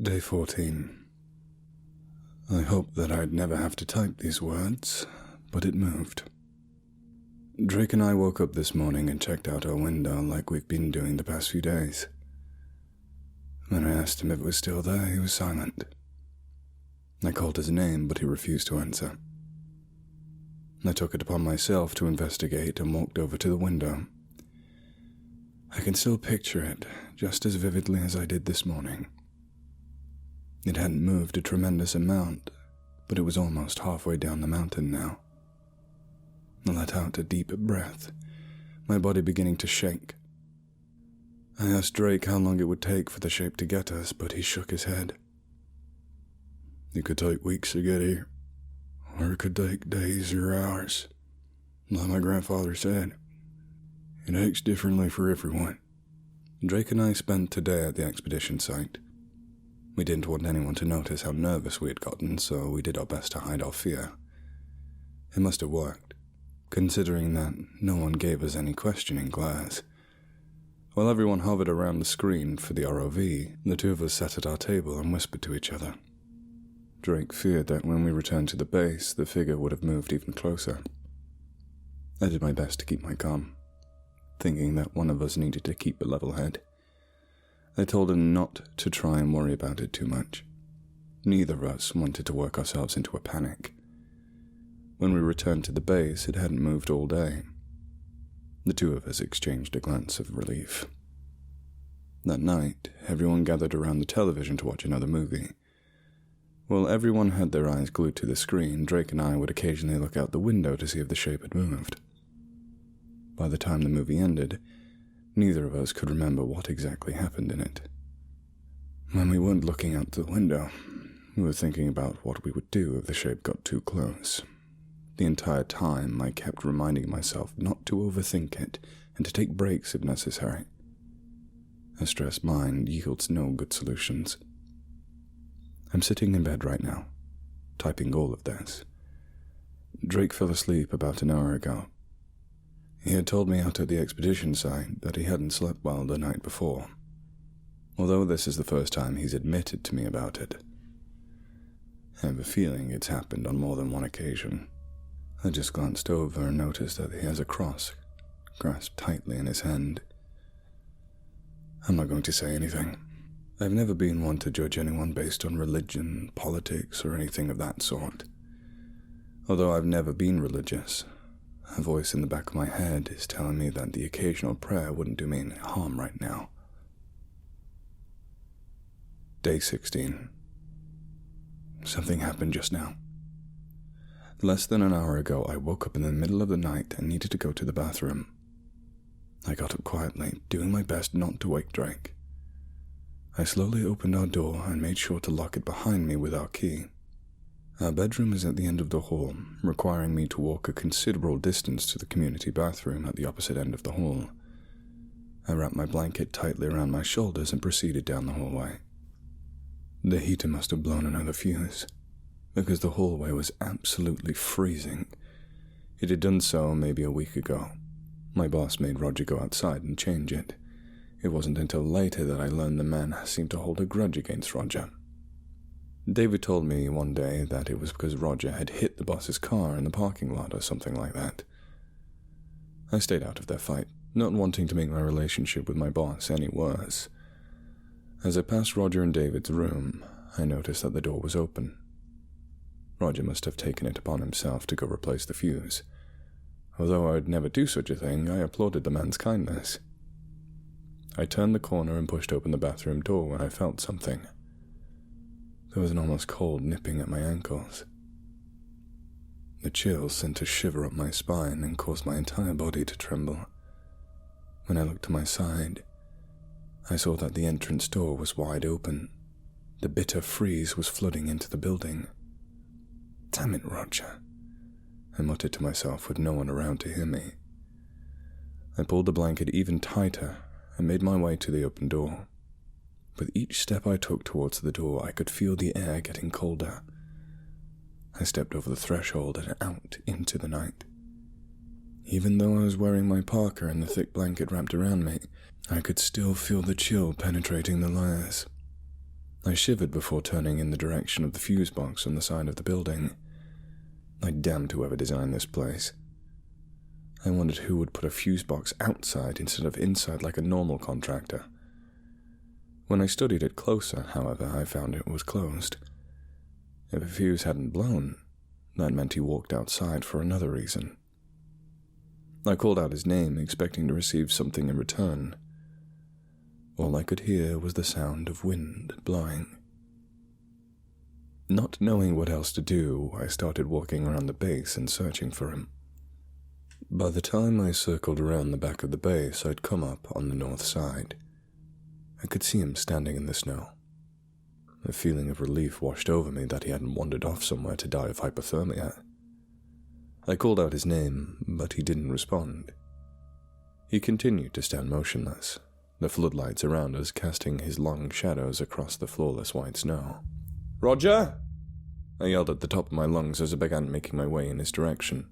Day 14. I hoped that I'd never have to type these words, but it moved. Drake and I woke up this morning and checked out our window like we've been doing the past few days. When I asked him if it was still there, he was silent. I called his name, but he refused to answer. I took it upon myself to investigate and walked over to the window. I can still picture it just as vividly as I did this morning. It hadn't moved a tremendous amount, but it was almost halfway down the mountain now. I let out a deep breath, my body beginning to shake. I asked Drake how long it would take for the shape to get us, but he shook his head. It could take weeks to get here, or it could take days or hours. Like my grandfather said, it aches differently for everyone. Drake and I spent today at the expedition site. We didn't want anyone to notice how nervous we had gotten, so we did our best to hide our fear. It must have worked, considering that no one gave us any questioning glares. While everyone hovered around the screen for the ROV, the two of us sat at our table and whispered to each other. Drake feared that when we returned to the base, the figure would have moved even closer. I did my best to keep my calm, thinking that one of us needed to keep a level head. I told him not to try and worry about it too much. Neither of us wanted to work ourselves into a panic. When we returned to the base, it hadn't moved all day. The two of us exchanged a glance of relief. That night, everyone gathered around the television to watch another movie. While everyone had their eyes glued to the screen, Drake and I would occasionally look out the window to see if the shape had moved. By the time the movie ended, neither of us could remember what exactly happened in it. When we weren't looking out the window, we were thinking about what we would do if the shape got too close. The entire time, I kept reminding myself not to overthink it and to take breaks if necessary. A stressed mind yields no good solutions. I'm sitting in bed right now, typing all of this. Drake fell asleep about an hour ago. He had told me out at the expedition site that he hadn't slept well the night before, although this is the first time he's admitted to me about it. I have a feeling it's happened on more than one occasion. I just glanced over and noticed that he has a cross grasped tightly in his hand. I'm not going to say anything. I've never been one to judge anyone based on religion, politics, or anything of that sort. Although I've never been religious, a voice in the back of my head is telling me that the occasional prayer wouldn't do me any harm right now. Day 16. Something happened just now. Less than an hour ago, I woke up in the middle of the night and needed to go to the bathroom. I got up quietly, doing my best not to wake Drake. I slowly opened our door and made sure to lock it behind me with our key. Our bedroom is at the end of the hall, requiring me to walk a considerable distance to the community bathroom at the opposite end of the hall. I wrapped my blanket tightly around my shoulders and proceeded down the hallway. The heater must have blown another fuse, because the hallway was absolutely freezing. It had done so maybe a week ago. My boss made Roger go outside and change it. It wasn't until later that I learned the man seemed to hold a grudge against Roger. David told me one day that it was because Roger had hit the boss's car in the parking lot or something like that. I stayed out of their fight, not wanting to make my relationship with my boss any worse. As I passed Roger and David's room, I noticed that the door was open. Roger must have taken it upon himself to go replace the fuse. Although I would never do such a thing, I applauded the man's kindness. I turned the corner and pushed open the bathroom door when I felt something. There was an almost cold nipping at my ankles. The chills sent a shiver up my spine and caused my entire body to tremble. When I looked to my side, I saw that the entrance door was wide open. The bitter freeze was flooding into the building. Damn it, Roger, I muttered to myself with no one around to hear me. I pulled the blanket even tighter and made my way to the open door. With each step I took towards the door, I could feel the air getting colder. I stepped over the threshold and out into the night. Even though I was wearing my parka and the thick blanket wrapped around me, I could still feel the chill penetrating the layers. I shivered before turning in the direction of the fuse box on the side of the building. I damned whoever designed this place. I wondered who would put a fuse box outside instead of inside like a normal contractor. When I studied it closer, however, I found it was closed. If a fuse hadn't blown, that meant he walked outside for another reason. I called out his name, expecting to receive something in return. All I could hear was the sound of wind blowing. Not knowing what else to do, I started walking around the base and searching for him. By the time I circled around the back of the base, I'd come up on the north side. I could see him standing in the snow. A feeling of relief washed over me that he hadn't wandered off somewhere to die of hypothermia. I called out his name, but he didn't respond. He continued to stand motionless, the floodlights around us casting his long shadows across the floorless white snow. "Roger!" I yelled at the top of my lungs as I began making my way in his direction.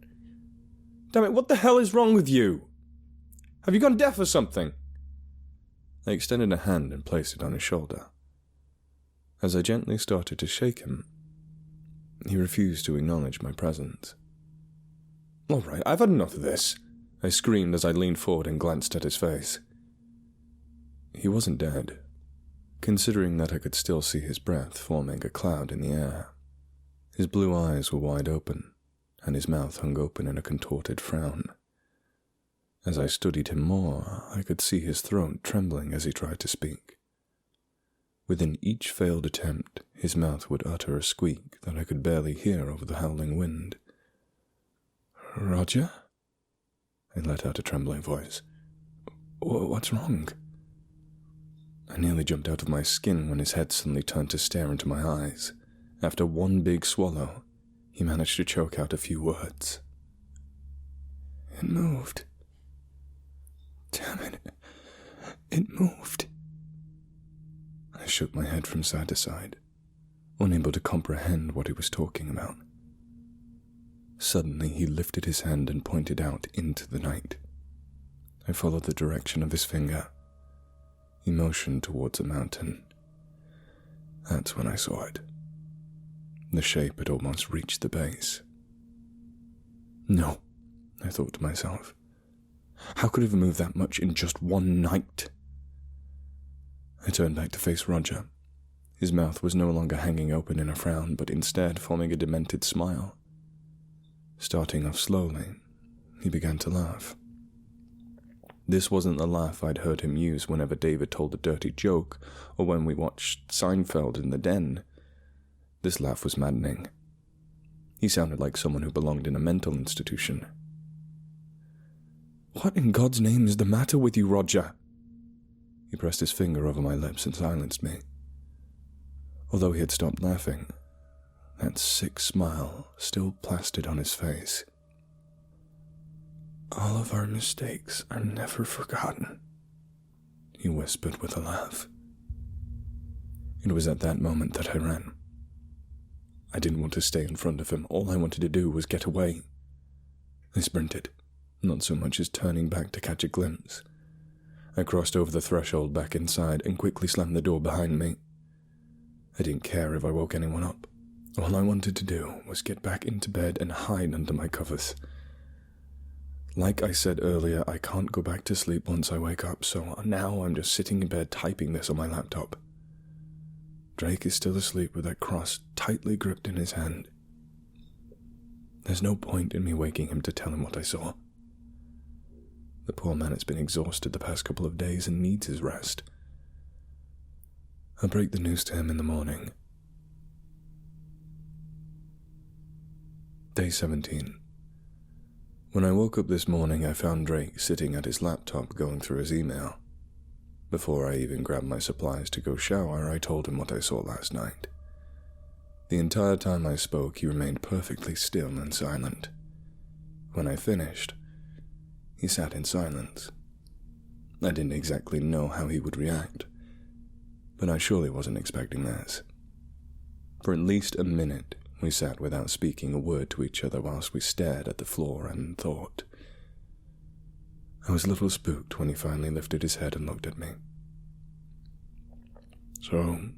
"Damn it, what the hell is wrong with you? Have you gone deaf or something?" I extended a hand and placed it on his shoulder. As I gently started to shake him, he refused to acknowledge my presence. "All right, I've had enough of this," I screamed as I leaned forward and glanced at his face. He wasn't dead, considering that I could still see his breath forming a cloud in the air. His blue eyes were wide open, and his mouth hung open in a contorted frown. As I studied him more, I could see his throat trembling as he tried to speak. Within each failed attempt, his mouth would utter a squeak that I could barely hear over the howling wind. "Roger?" I let out a trembling voice. "What's wrong?" I nearly jumped out of my skin when his head suddenly turned to stare into my eyes. After one big swallow, he managed to choke out a few words. "It moved. Damn it. It moved." I shook my head from side to side, unable to comprehend what he was talking about. Suddenly he lifted his hand and pointed out into the night. I followed the direction of his finger. He motioned towards a mountain. That's when I saw it. The shape had almost reached the base. No, I thought to myself. How could it have moved that much in just one night? I turned back to face Roger. His mouth was no longer hanging open in a frown, but instead forming a demented smile. Starting off slowly, he began to laugh. This wasn't the laugh I'd heard him use whenever David told a dirty joke, or when we watched Seinfeld in the den. This laugh was maddening. He sounded like someone who belonged in a mental institution. "What in God's name is the matter with you, Roger?" He pressed his finger over my lips and silenced me. Although he had stopped laughing, that sick smile still plastered on his face. "All of our mistakes are never forgotten," he whispered with a laugh. It was at that moment that I ran. I didn't want to stay in front of him. All I wanted to do was get away. I sprinted, not so much as turning back to catch a glimpse. I crossed over the threshold back inside and quickly slammed the door behind me. I didn't care if I woke anyone up. All I wanted to do was get back into bed and hide under my covers. Like I said earlier, I can't go back to sleep once I wake up, so now I'm just sitting in bed typing this on my laptop. Drake is still asleep with that cross tightly gripped in his hand. There's no point in me waking him to tell him what I saw. The poor man has been exhausted the past couple of days and needs his rest. I'll break the news to him in the morning. Day 17. When I woke up this morning, I found Drake sitting at his laptop going through his email. Before I even grabbed my supplies to go shower, I told him what I saw last night. The entire time I spoke, he remained perfectly still and silent. When I finished, he sat in silence. I didn't exactly know how he would react, but I surely wasn't expecting this. For at least a minute, we sat without speaking a word to each other whilst we stared at the floor and thought. I was a little spooked when he finally lifted his head and looked at me. "So,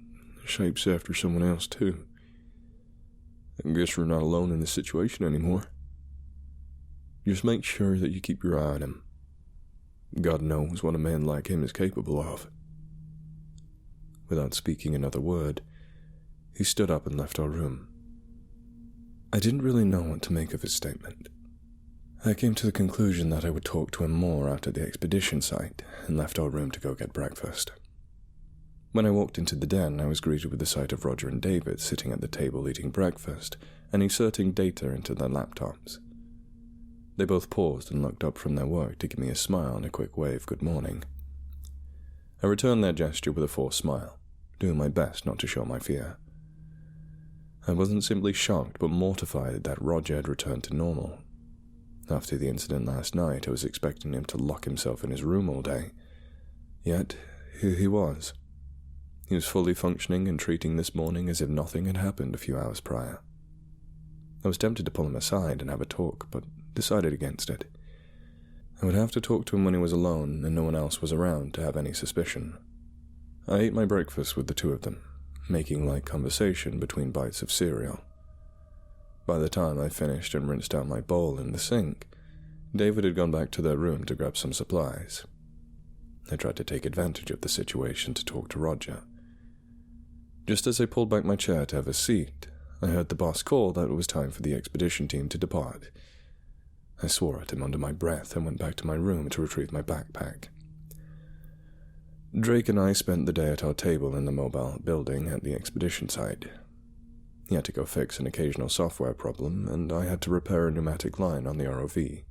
shapes after someone else, too. I guess we're not alone in this situation anymore. Just make sure that you keep your eye on him. God knows what a man like him is capable of." Without speaking another word, he stood up and left our room. I didn't really know what to make of his statement. I came to the conclusion that I would talk to him more after the expedition site and left our room to go get breakfast. When I walked into the den, I was greeted with the sight of Roger and David sitting at the table eating breakfast and inserting data into their laptops. They both paused and looked up from their work to give me a smile and a quick wave good morning. I returned their gesture with a forced smile, doing my best not to show my fear. I wasn't simply shocked but mortified that Roger had returned to normal. After the incident last night, I was expecting him to lock himself in his room all day. Yet, here he was. He was fully functioning and treating this morning as if nothing had happened a few hours prior. I was tempted to pull him aside and have a talk, but decided against it. I would have to talk to him when he was alone and no one else was around to have any suspicion. I ate my breakfast with the two of them, making light conversation between bites of cereal. By the time I finished and rinsed out my bowl in the sink, David had gone back to their room to grab some supplies. I tried to take advantage of the situation to talk to Roger. Just as I pulled back my chair to have a seat, I heard the boss call that it was time for the expedition team to depart. I swore at him under my breath and went back to my room to retrieve my backpack. Drake and I spent the day at our table in the mobile building at the expedition site. He had to go fix an occasional software problem, and I had to repair a pneumatic line on the ROV.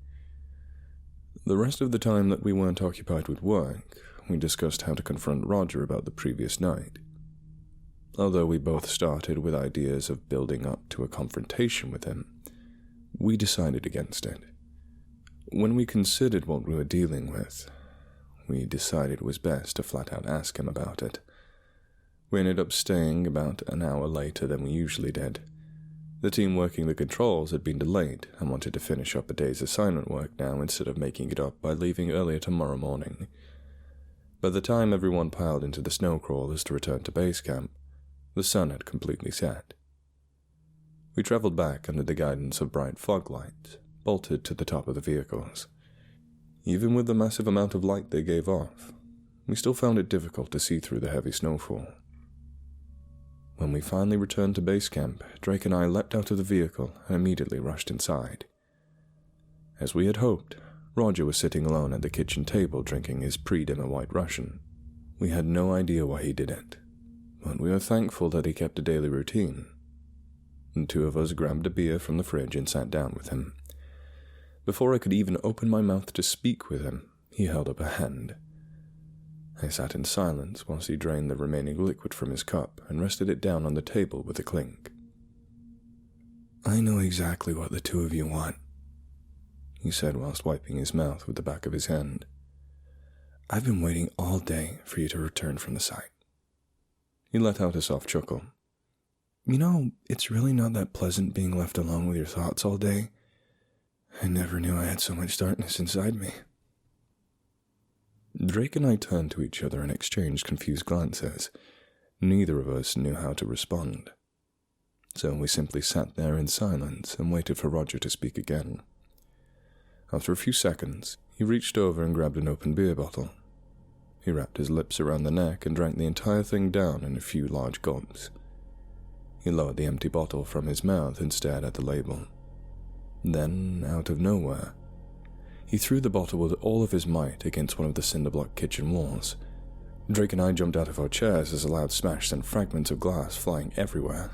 The rest of the time that we weren't occupied with work, we discussed how to confront Roger about the previous night. Although we both started with ideas of building up to a confrontation with him, we decided against it. When we considered what we were dealing with, we decided it was best to flat out ask him about it. We ended up staying about an hour later than we usually did. The team working the controls had been delayed and wanted to finish up a day's assignment work now instead of making it up by leaving earlier tomorrow morning. By the time everyone piled into the snow crawlers to return to base camp, the sun had completely set. We traveled back under the guidance of bright fog lights, bolted to the top of the vehicles. Even with the massive amount of light they gave off, we still found it difficult to see through the heavy snowfall. When we finally returned to base camp, Drake and I leapt out of the vehicle and immediately rushed inside. As we had hoped, Roger was sitting alone at the kitchen table drinking his pre-dinner White Russian. We had no idea why he did it, but we were thankful that he kept a daily routine. The two of us grabbed a beer from the fridge and sat down with him. Before I could even open my mouth to speak with him, he held up a hand. I sat in silence whilst he drained the remaining liquid from his cup and rested it down on the table with a clink. "I know exactly what the two of you want," he said whilst wiping his mouth with the back of his hand. "I've been waiting all day for you to return from the site." He let out a soft chuckle. "You know, it's really not that pleasant being left alone with your thoughts all day. I never knew I had so much darkness inside me." Drake and I turned to each other and exchanged confused glances. Neither of us knew how to respond. So we simply sat there in silence and waited for Roger to speak again. After a few seconds, he reached over and grabbed an open beer bottle. He wrapped his lips around the neck and drank the entire thing down in a few large gulps. He lowered the empty bottle from his mouth and stared at the label. Then, out of nowhere, he threw the bottle with all of his might against one of the cinderblock kitchen walls. Drake and I jumped out of our chairs as a loud smash sent fragments of glass flying everywhere.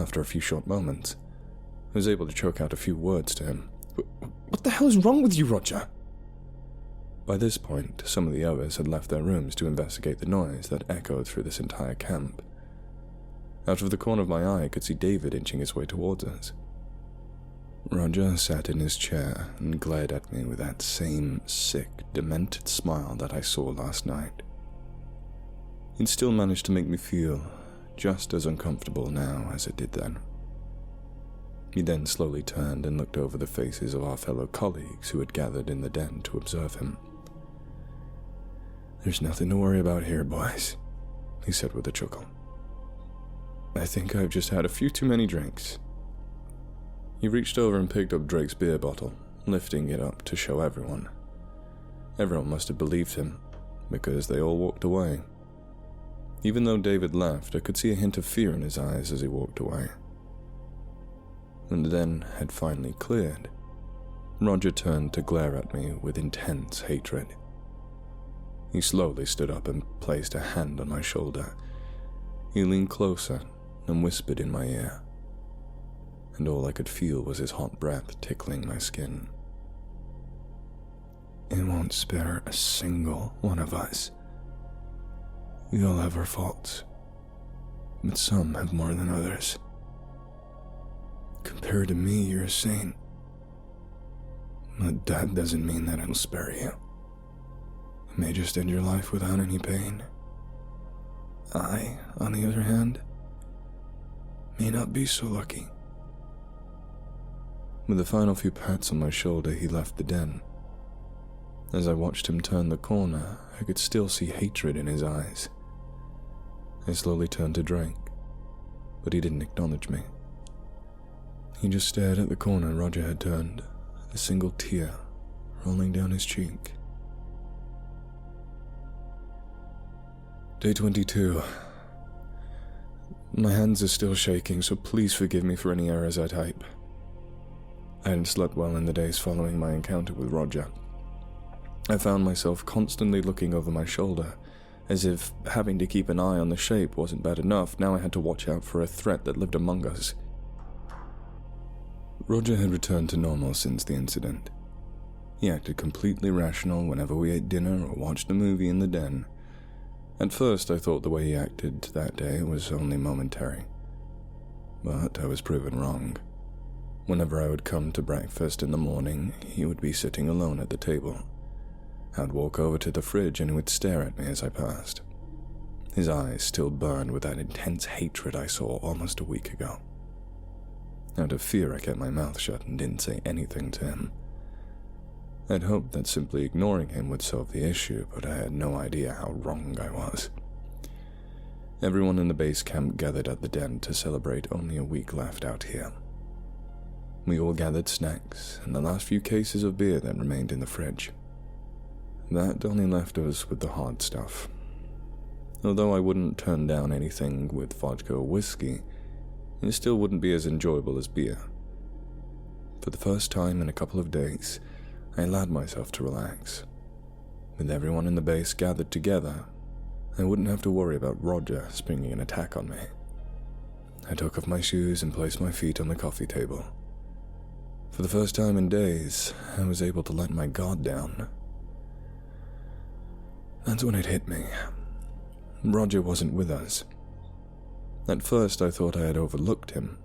After a few short moments, I was able to choke out a few words to him. "What the hell is wrong with you, Roger?" By this point, some of the others had left their rooms to investigate the noise that echoed through this entire camp. Out of the corner of my eye, I could see David inching his way towards us. Roger sat in his chair and glared at me with that same sick, demented smile that I saw last night. It still managed to make me feel just as uncomfortable now as it did then. He then slowly turned and looked over the faces of our fellow colleagues who had gathered in the den to observe him. "There's nothing to worry about here, boys," he said with a chuckle. I think I've just had a few too many drinks." He reached over and picked up Drake's beer bottle, lifting it up to show everyone. Everyone must have believed him, because they all walked away. Even though David left, I could see a hint of fear in his eyes as he walked away. When the den had finally cleared, Roger turned to glare at me with intense hatred. He slowly stood up and placed a hand on my shoulder. He leaned closer and whispered in my ear, and all I could feel was his hot breath tickling my skin. "It won't spare a single one of us. We all have our faults, but some have more than others. Compared to me, you're a saint. But that doesn't mean that it'll spare you. It may just end your life without any pain. I, on the other hand, may not be so lucky." With the final few pats on my shoulder, he left the den. As I watched him turn the corner, I could still see hatred in his eyes. I slowly turned to Drake, but he didn't acknowledge me. He just stared at the corner Roger had turned, a single tear rolling down his cheek. Day 22. My hands are still shaking, so please forgive me for any errors I type. I hadn't slept well in the days following my encounter with Roger. I found myself constantly looking over my shoulder, as if having to keep an eye on the shape wasn't bad enough. Now I had to watch out for a threat that lived among us. Roger had returned to normal since the incident. He acted completely rational whenever we ate dinner or watched a movie in the den. At first I thought the way he acted that day was only momentary, but I was proven wrong. Whenever I would come to breakfast in the morning, he would be sitting alone at the table. I'd walk over to the fridge and he would stare at me as I passed. His eyes still burned with that intense hatred I saw almost a week ago. Out of fear, I kept my mouth shut and didn't say anything to him. I'd hoped that simply ignoring him would solve the issue, but I had no idea how wrong I was. Everyone in the base camp gathered at the den to celebrate only a week left out here. We all gathered snacks and the last few cases of beer that remained in the fridge. That only left us with the hard stuff. Although I wouldn't turn down anything with vodka or whiskey, it still wouldn't be as enjoyable as beer. For the first time in a couple of days, I allowed myself to relax. With everyone in the base gathered together, I wouldn't have to worry about Roger springing an attack on me. I took off my shoes and placed my feet on the coffee table. For the first time in days, I was able to let my guard down. That's when it hit me. Roger wasn't with us. At first, I thought I had overlooked him.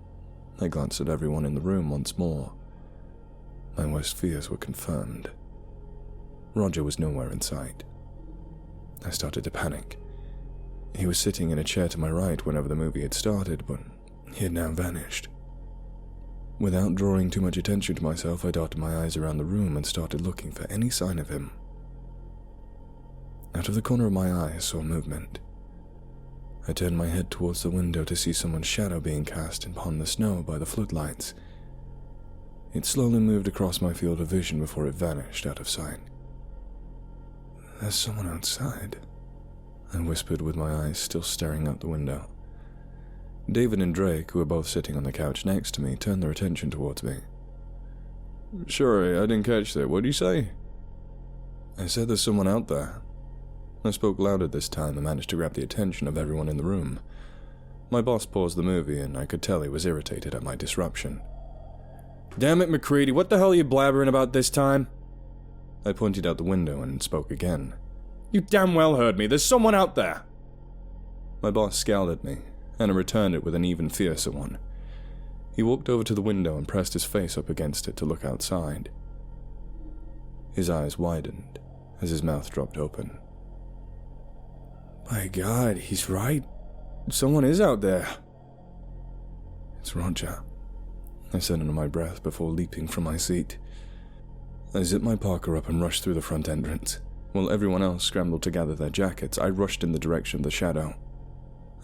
I glanced at everyone in the room once more. My worst fears were confirmed. Roger was nowhere in sight. I started to panic. He was sitting in a chair to my right whenever the movie had started, but he had now vanished. Without drawing too much attention to myself, I darted my eyes around the room and started looking for any sign of him. Out of the corner of my eye, I saw movement. I turned my head towards the window to see someone's shadow being cast upon the snow by the floodlights. It slowly moved across my field of vision before it vanished out of sight. "There's someone outside," I whispered with my eyes still staring out the window. David and Drake, who were both sitting on the couch next to me, turned their attention towards me. "Sorry, I didn't catch that. What did you say?" "I said there's someone out there." I spoke louder this time and managed to grab the attention of everyone in the room. My boss paused the movie and I could tell he was irritated at my disruption. "Damn it, McCready, what the hell are you blabbering about this time?" I pointed out the window and spoke again. "You damn well heard me. There's someone out there." My boss scowled at me, and I returned it with an even fiercer one. He walked over to the window and pressed his face up against it to look outside. His eyes widened as his mouth dropped open. "My God, he's right. Someone is out there." "It's Roger," I said under my breath before leaping from my seat. I zipped my parka up and rushed through the front entrance. While everyone else scrambled to gather their jackets, I rushed in the direction of the shadow.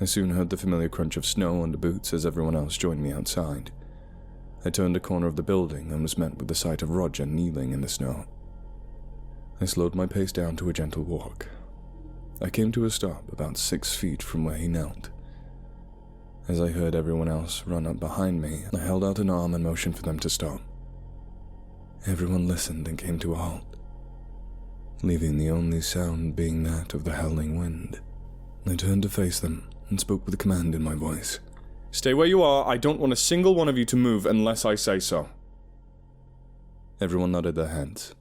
I soon heard the familiar crunch of snow under boots as everyone else joined me outside. I turned a corner of the building and was met with the sight of Roger kneeling in the snow. I slowed my pace down to a gentle walk. I came to a stop about 6 feet from where he knelt. As I heard everyone else run up behind me, I held out an arm and motioned for them to stop. Everyone listened and came to a halt, leaving the only sound being that of the howling wind. I turned to face them and spoke with command in my voice. "Stay where you are. I don't want a single one of you to move unless I say so." Everyone nodded their heads.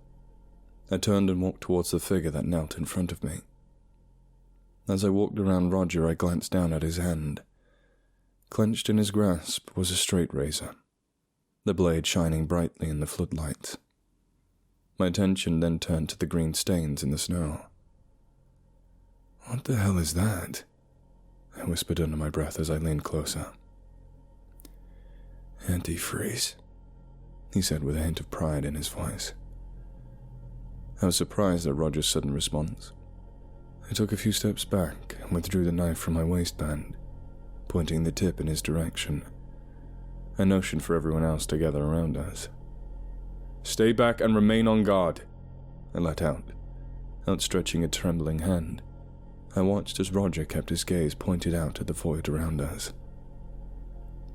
I turned and walked towards the figure that knelt in front of me. As I walked around Roger, I glanced down at his hand. Clenched in his grasp was a straight razor, the blade shining brightly in the floodlights. My attention then turned to the green stains in the snow. "What the hell is that?" I whispered under my breath as I leaned closer. "Antifreeze," he said with a hint of pride in his voice. I was surprised at Roger's sudden response. I took a few steps back and withdrew the knife from my waistband, pointing the tip in his direction. I motioned for everyone else to gather around us. "Stay back and remain on guard," I let out, outstretching a trembling hand. I watched as Roger kept his gaze pointed out at the void around us.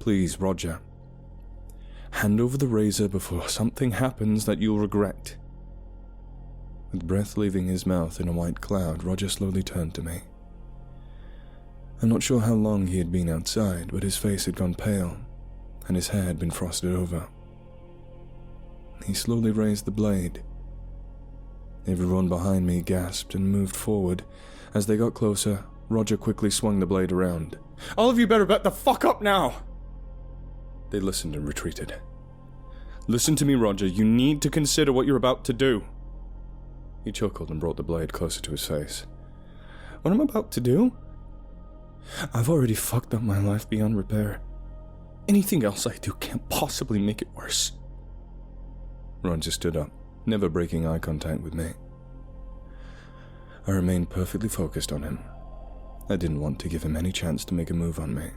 "Please, Roger. Hand over the razor before something happens that you'll regret." With breath leaving his mouth in a white cloud, Roger slowly turned to me. I'm not sure how long he had been outside, but his face had gone pale, and his hair had been frosted over. He slowly raised the blade. Everyone behind me gasped and moved forward. As they got closer, Roger quickly swung the blade around. "All of you better back the fuck up now!" They listened and retreated. "Listen to me, Roger. You need to consider what you're about to do." He chuckled and brought the blade closer to his face. "What I'm about to do? I've already fucked up my life beyond repair. Anything else I do can't possibly make it worse." Roger stood up, never breaking eye contact with me. I remained perfectly focused on him. I didn't want to give him any chance to make a move on me.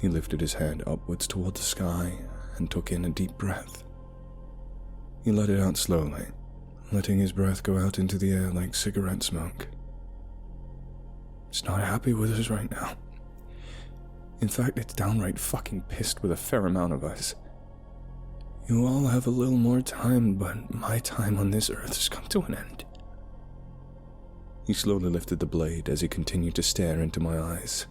He lifted his head upwards toward the sky and took in a deep breath. He let it out slowly, letting his breath go out into the air like cigarette smoke. "It's not happy with us right now. In fact, it's downright fucking pissed with a fair amount of us. You all have a little more time, but my time on this earth has come to an end." He slowly lifted the blade as he continued to stare into my eyes.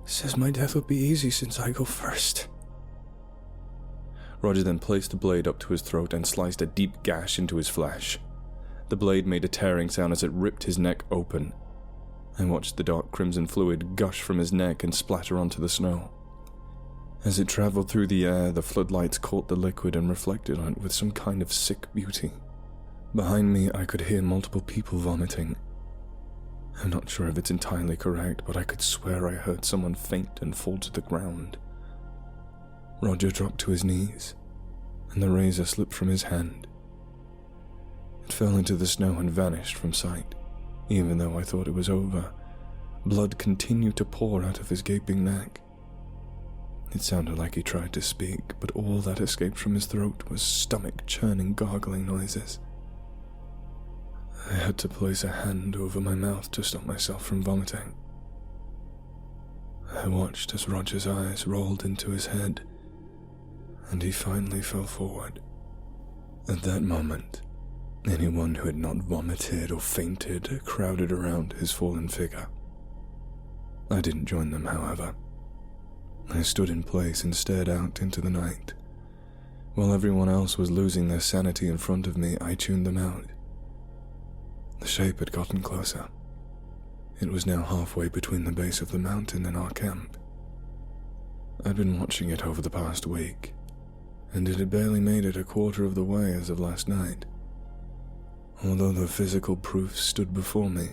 "Says my death will be easy since I go first." Roger then placed the blade up to his throat and sliced a deep gash into his flesh. The blade made a tearing sound as it ripped his neck open. I watched the dark crimson fluid gush from his neck and splatter onto the snow. As it traveled through the air, the floodlights caught the liquid and reflected on it with some kind of sick beauty. Behind me, I could hear multiple people vomiting. I'm not sure if it's entirely correct, but I could swear I heard someone faint and fall to the ground. Roger dropped to his knees, and the razor slipped from his hand. It fell into the snow and vanished from sight. Even though I thought it was over, blood continued to pour out of his gaping neck. It sounded like he tried to speak, but all that escaped from his throat was stomach-churning, gargling noises. I had to place a hand over my mouth to stop myself from vomiting. I watched as Roger's eyes rolled into his head, and he finally fell forward. At that moment, anyone who had not vomited or fainted crowded around his fallen figure. I didn't join them, however. I stood in place and stared out into the night. While everyone else was losing their sanity in front of me, I tuned them out. The shape had gotten closer. It was now halfway between the base of the mountain and our camp. I'd been watching it over the past week, and it had barely made it a quarter of the way as of last night. Although the physical proof stood before me,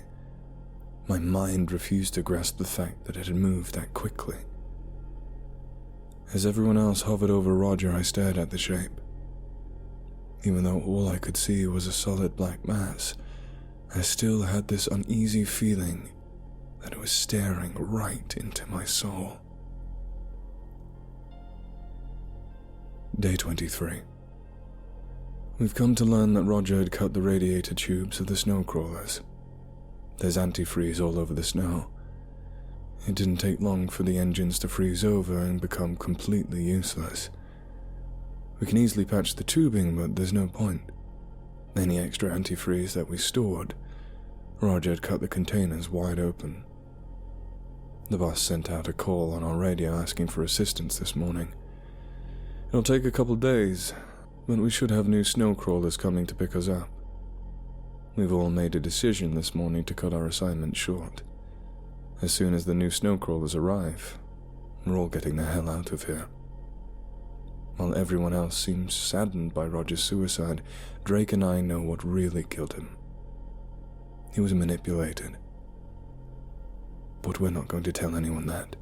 my mind refused to grasp the fact that it had moved that quickly. As everyone else hovered over Roger, I stared at the shape. Even though all I could see was a solid black mass, I still had this uneasy feeling that it was staring right into my soul. Day 23. We've come to learn that Roger had cut the radiator tubes of the snow crawlers. There's antifreeze all over the snow. It didn't take long for the engines to freeze over and become completely useless. We can easily patch the tubing, but there's no point. Any extra antifreeze that we stored, Roger had cut the containers wide open. The boss sent out a call on our radio asking for assistance this morning. It'll take a couple days, but we should have new snow crawlers coming to pick us up. We've all made a decision this morning to cut our assignment short. As soon as the new snow crawlers arrive, we're all getting the hell out of here. While everyone else seems saddened by Roger's suicide, Drake and I know what really killed him. He was manipulated. But we're not going to tell anyone that.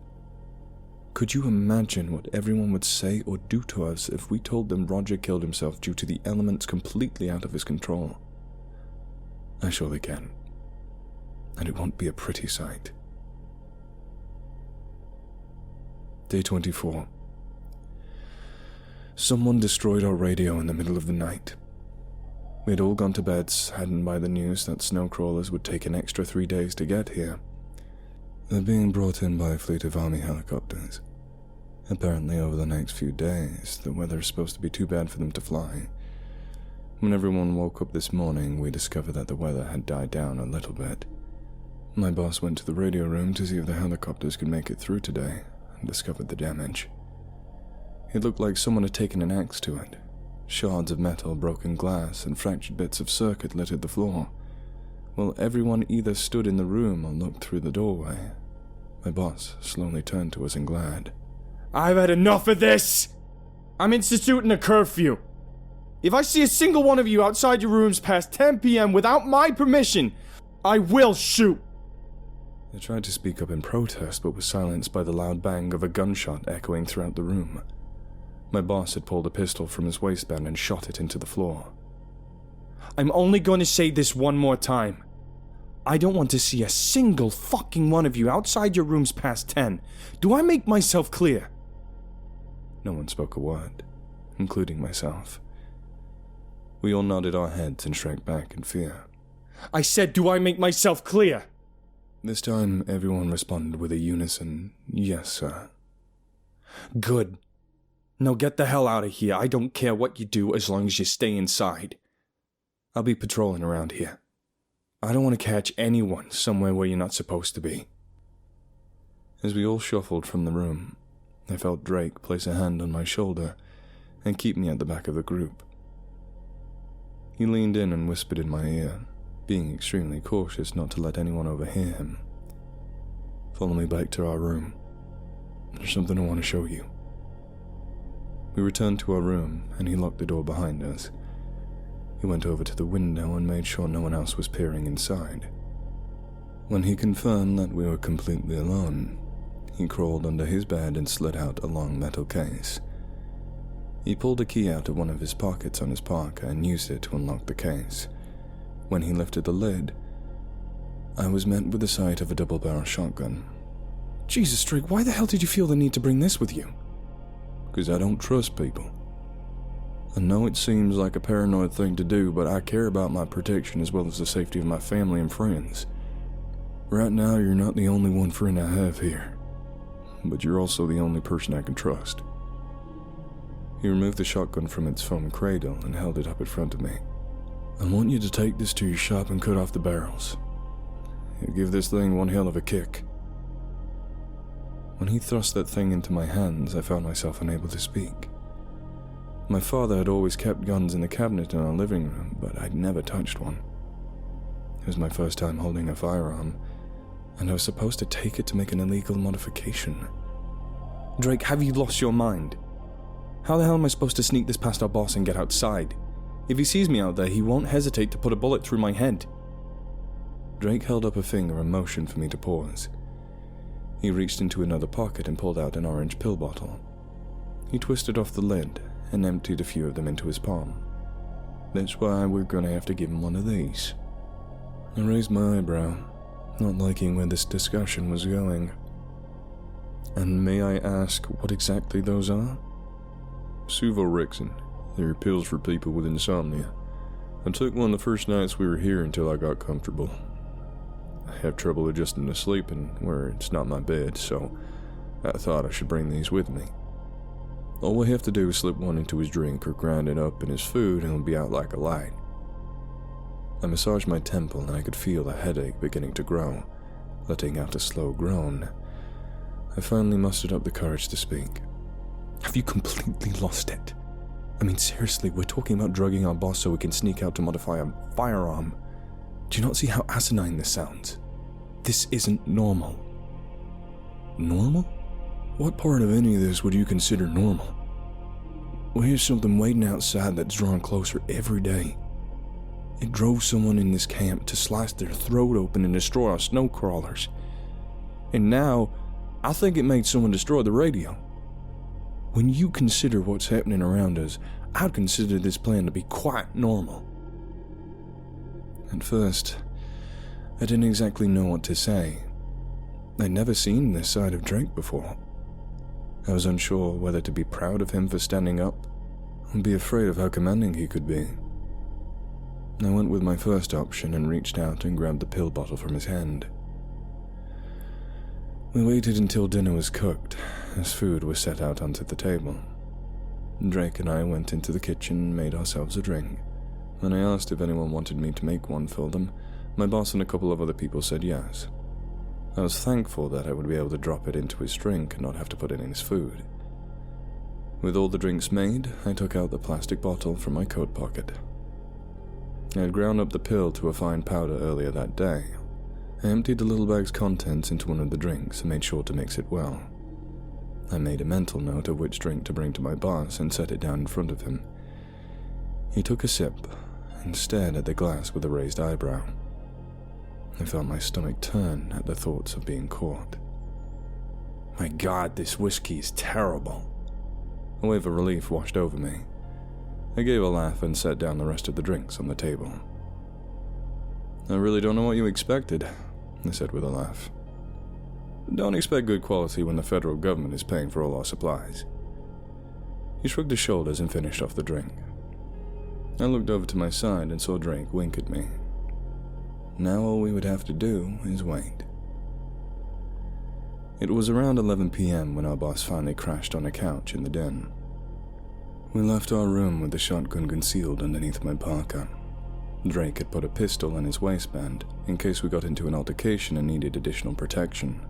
Could you imagine what everyone would say or do to us if we told them Roger killed himself due to the elements completely out of his control? I surely can. And it won't be a pretty sight. Day 24. Someone destroyed our radio in the middle of the night. We had all gone to bed saddened by the news that snow crawlers would take an extra 3 days to get here. They're being brought in by a fleet of army helicopters. Apparently over the next few days, the weather is supposed to be too bad for them to fly. When everyone woke up this morning, we discovered that the weather had died down a little bit. My boss went to the radio room to see if the helicopters could make it through today, and discovered the damage. It looked like someone had taken an axe to it. Shards of metal, broken glass, and fractured bits of circuit littered the floor. While everyone either stood in the room or looked through the doorway, my boss slowly turned to us and glared. I've had enough of this! I'm instituting a curfew. If I see a single one of you outside your rooms past 10 p.m. without my permission, I will shoot! I tried to speak up in protest, but was silenced by the loud bang of a gunshot echoing throughout the room. My boss had pulled a pistol from his waistband and shot it into the floor. I'm only going to say this one more time. I don't want to see a single fucking one of you outside your rooms past 10. Do I make myself clear? No one spoke a word, including myself. We all nodded our heads and shrank back in fear. I said, do I make myself clear? This time, everyone responded with a unison, yes, sir. Good. Now get the hell out of here. I don't care what you do as long as you stay inside. I'll be patrolling around here. I don't want to catch anyone somewhere where you're not supposed to be. As we all shuffled from the room, I felt Drake place a hand on my shoulder and keep me at the back of the group. He leaned in and whispered in my ear, being extremely cautious not to let anyone overhear him. Follow me back to our room. There's something I want to show you. We returned to our room, and he locked the door behind us. He went over to the window and made sure no one else was peering inside. When he confirmed that we were completely alone, he crawled under his bed and slid out a long metal case. He pulled a key out of one of his pockets on his parka and used it to unlock the case. When he lifted the lid, I was met with the sight of a double-barrel shotgun. Jesus, Drake, why the hell did you feel the need to bring this with you? Because I don't trust people. I know it seems like a paranoid thing to do, but I care about my protection as well as the safety of my family and friends. Right now, you're not the only one friend I have here, but you're also the only person I can trust. He removed the shotgun from its foam cradle and held it up in front of me. I want you to take this to your shop and cut off the barrels. It'll give this thing one hell of a kick. When he thrust that thing into my hands, I found myself unable to speak. My father had always kept guns in the cabinet in our living room, but I'd never touched one. It was my first time holding a firearm, and I was supposed to take it to make an illegal modification. Drake, have you lost your mind? How the hell am I supposed to sneak this past our boss and get outside? If he sees me out there, he won't hesitate to put a bullet through my head. Drake held up a finger and motioned for me to pause. He reached into another pocket and pulled out an orange pill bottle. He twisted off the lid and emptied a few of them into his palm. That's why we're gonna have to give him one of these. I raised my eyebrow. not liking where this discussion was going. And may I ask what exactly those are? Suvorexin. They're pills for people with insomnia. I took one the first nights we were here until I got comfortable. I have trouble adjusting to sleeping where it's not my bed, so I thought I should bring these with me. All we have to do is slip one into his drink or grind it up in his food and he'll be out like a light. I massaged my temple and I could feel the headache beginning to grow, letting out a slow groan. I finally mustered up the courage to speak. Have you completely lost it? I mean, seriously, we're talking about drugging our boss so we can sneak out to modify a firearm. Do you not see how asinine this sounds? This isn't normal. Normal? What part of any of this would you consider normal? Well, here's something waiting outside that's drawing closer every day. It drove someone in this camp to slice their throat open and destroy our snow crawlers. And now, I think it made someone destroy the radio. When you consider what's happening around us, I'd consider this plan to be quite normal. At first, I didn't exactly know what to say. I'd never seen this side of Drake before. I was unsure whether to be proud of him for standing up, or be afraid of how commanding he could be. I went with my first option and reached out and grabbed the pill bottle from his hand. We waited until dinner was cooked, as food was set out onto the table. Drake and I went into the kitchen and made ourselves a drink. When I asked if anyone wanted me to make one for them, my boss and a couple of other people said yes. I was thankful that I would be able to drop it into his drink and not have to put it in his food. With all the drinks made, I took out the plastic bottle from my coat pocket. I had ground up the pill to a fine powder earlier that day. I emptied the little bag's contents into one of the drinks and made sure to mix it well. I made a mental note of which drink to bring to my boss and set it down in front of him. He took a sip and stared at the glass with a raised eyebrow. I felt my stomach turn at the thoughts of being caught. My God, this whiskey is terrible. A wave of relief washed over me. I gave a laugh and set down the rest of the drinks on the table. I really don't know what you expected, I said with a laugh. Don't expect good quality when the federal government is paying for all our supplies. He shrugged his shoulders and finished off the drink. I looked over to my side and saw Drake wink at me. Now all we would have to do is wait. It was around 11 p.m. when our boss finally crashed on a couch in the den. We left our room with the shotgun concealed underneath my parka. Drake had put a pistol in his waistband in case we got into an altercation and needed additional protection.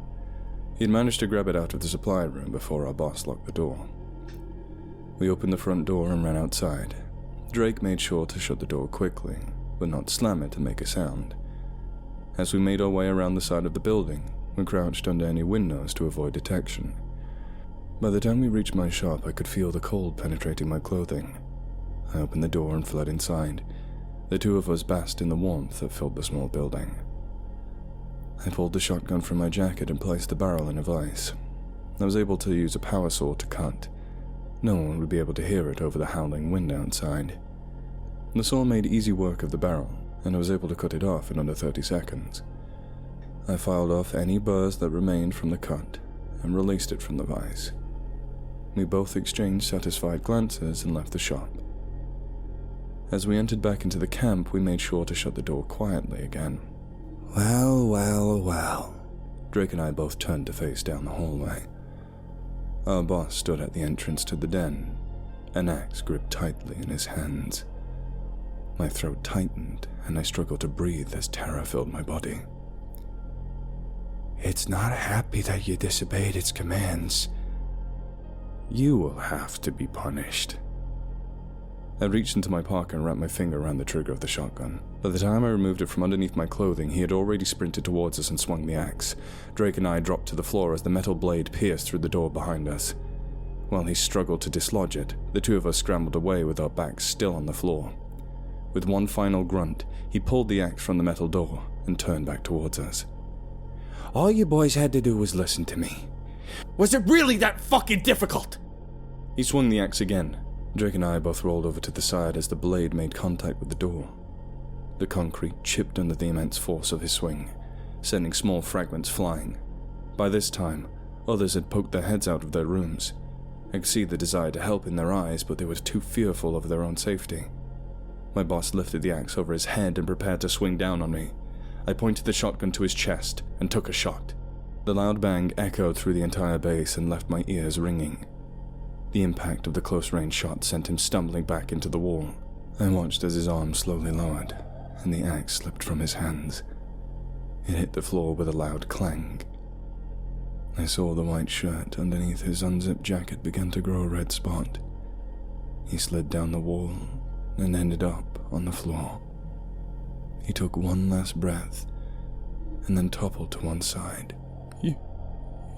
He had managed to grab it out of the supply room before our boss locked the door. We opened the front door and ran outside. Drake made sure to shut the door quickly, but not slam it to make a sound. As we made our way around the side of the building, we crouched under any windows to avoid detection. By the time we reached my shop, I could feel the cold penetrating my clothing. I opened the door and fled inside. The two of us basked in the warmth that filled the small building. I pulled the shotgun from my jacket and placed the barrel in a vise. I was able to use a power saw to cut. No one would be able to hear it over the howling wind outside. The saw made easy work of the barrel, and I was able to cut it off in under 30 seconds. I filed off any burrs that remained from the cut and released it from the vise. We both exchanged satisfied glances and left the shop. As we entered back into the camp, we made sure to shut the door quietly again. Well, well, well. Drake and I both turned to face down the hallway. Our boss stood at the entrance to the den, an axe gripped tightly in his hands. My throat tightened, and I struggled to breathe as terror filled my body. It's not happy that you disobeyed its commands. You will have to be punished. I reached into my pocket and wrapped my finger around the trigger of the shotgun. By the time I removed it from underneath my clothing, he had already sprinted towards us and swung the axe. Drake and I dropped to the floor as the metal blade pierced through the door behind us. While he struggled to dislodge it, the two of us scrambled away with our backs still on the floor. With one final grunt, he pulled the axe from the metal door and turned back towards us. All you boys had to do was listen to me. Was it really that fucking difficult? He swung the axe again. Drake and I both rolled over to the side as the blade made contact with the door. The concrete chipped under the immense force of his swing. sending small fragments flying. By this time, others had poked their heads out of their rooms. I could see the desire to help in their eyes, but they were too fearful of their own safety. My boss lifted the axe over his head and prepared to swing down on me. I pointed the shotgun to his chest and took a shot. The loud bang echoed through the entire base and left my ears ringing. The impact of the close-range shot sent him stumbling back into the wall. I watched as his arm slowly lowered, and the axe slipped from his hands. It hit the floor with a loud clang. I saw the white shirt underneath his unzipped jacket begin to grow a red spot. He slid down the wall and ended up on the floor. He took one last breath and then toppled to one side.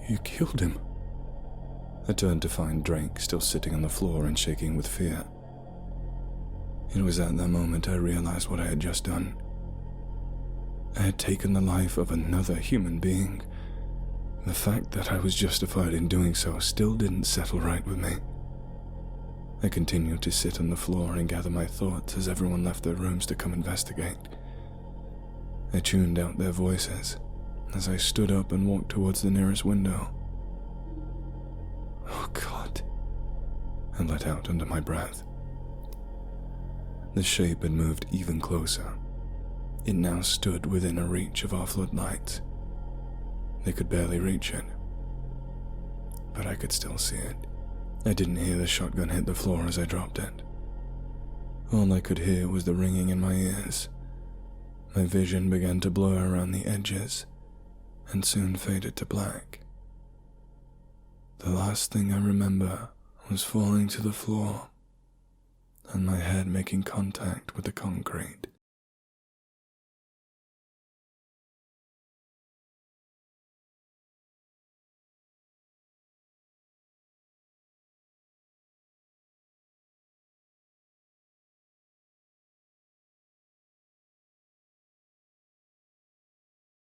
You killed him. I turned to find Drake still sitting on the floor and shaking with fear. It was at that moment I realized what I had just done. I had taken the life of another human being. The fact that I was justified in doing so still didn't settle right with me. I continued to sit on the floor and gather my thoughts as everyone left their rooms to come investigate. I tuned out their voices as I stood up and walked towards the nearest window. Oh God, I let out under my breath. The shape had moved even closer. It now stood within a reach of our floodlights. They could barely reach it, but I could still see it. I didn't hear the shotgun hit the floor as I dropped it. All I could hear was the ringing in my ears. My vision began to blur around the edges and soon faded to black. The last thing I remember was falling to the floor and my head making contact with the concrete.